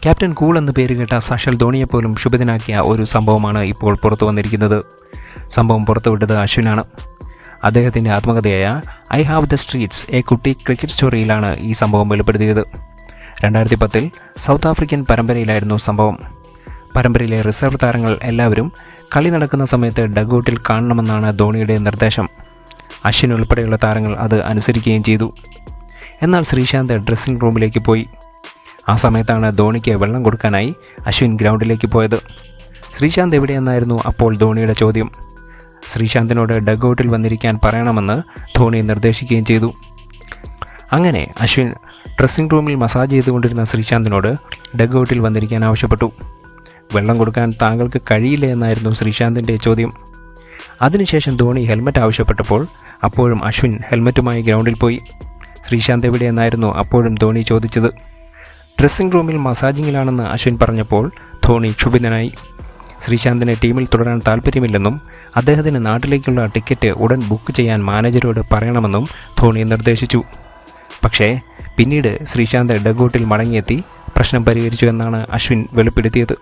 Captain cool എന്ന് പേരുകേട്ട സാക്ഷാൽ ധോണിയെപ്പോലും ക്ഷുഭിതനാക്കിയ ഒരു സംഭവമാണ് ഇപ്പോൾ പുറത്തു വന്നിരിക്കുന്നത്. സംഭവം പുറത്തുവിട്ടത് അശ്വിനാണ്. അദ്ദേഹത്തിൻ്റെ ആത്മകഥയായ I have the streets a Kutti cricket സ്റ്റോറിയിലാണ് ഈ സംഭവം വെളിപ്പെടുത്തിയത്. 2010 സൗത്ത് ആഫ്രിക്കൻ പരമ്പരയിലായിരുന്നു സംഭവം. പരമ്പരയിലെ റിസർവ് താരങ്ങൾ എല്ലാവരും കളി നടക്കുന്ന സമയത്ത് ഡഗ്ഔട്ടിൽ കാണണമെന്നാണ് ധോണിയുടെ നിർദ്ദേശം. അശ്വിൻ ഉൾപ്പെടെയുള്ള താരങ്ങൾ അത് അനുസരിക്കുകയും ചെയ്തു. എന്നാൽ ശ്രീശാന്ത് ഡ്രസ്സിംഗ് റൂമിലേക്ക് പോയി. ആ സമയത്താണ് ധോണിക്ക് വെള്ളം കൊടുക്കാനായി അശ്വിൻ ഗ്രൗണ്ടിലേക്ക് പോയത്. ശ്രീശാന്ത് എവിടെയെന്നായിരുന്നു അപ്പോൾ ധോണിയുടെ ചോദ്യം. ശ്രീശാന്തിനോട് ഡഗ്ഔട്ടിൽ വന്നിരിക്കാൻ പറയണമെന്ന് ധോണി നിർദ്ദേശിക്കുകയും ചെയ്തു. അങ്ങനെ അശ്വിൻ ഡ്രസ്സിംഗ് റൂമിൽ മസാജ് ചെയ്തുകൊണ്ടിരുന്ന ശ്രീശാന്തിനോട് ഡഗ്ഔട്ടിൽ വന്നിരിക്കാൻ ആവശ്യപ്പെട്ടു. വെള്ളം കൊടുക്കാൻ താങ്കൾക്ക് കഴിയില്ല എന്നായിരുന്നു ശ്രീശാന്തിൻ്റെ ചോദ്യം. അതിനുശേഷം ധോണി ഹെൽമറ്റ് ആവശ്യപ്പെട്ടപ്പോൾ അപ്പോഴും അശ്വിൻ ഹെൽമറ്റുമായി ഗ്രൗണ്ടിൽ പോയി. ശ്രീശാന്ത് എവിടെയെന്നായിരുന്നു അപ്പോഴും ധോണി ചോദിച്ചത്. ഡ്രസ്സിംഗ് റൂമിൽ മസാജിങ്ങിലാണെന്ന് അശ്വിൻ പറഞ്ഞപ്പോൾ ധോണി ക്ഷുഭിതനായി. ശ്രീശാന്തിന് ടീമിൽ തുടരാൻ താല്പര്യമില്ലെന്നും അദ്ദേഹത്തിന് നാട്ടിലേക്കുള്ള ടിക്കറ്റ് ഉടൻ ബുക്ക് ചെയ്യാൻ മാനേജരോട് പറയണമെന്നും ധോണി നിർദ്ദേശിച്ചു. പക്ഷേ പിന്നീട് ശ്രീശാന്ത് ഡഗ്ഔട്ടിൽ മടങ്ങിയെത്തി പ്രശ്നം പരിഹരിച്ചു എന്നാണ് അശ്വിൻ വെളിപ്പെടുത്തിയത്.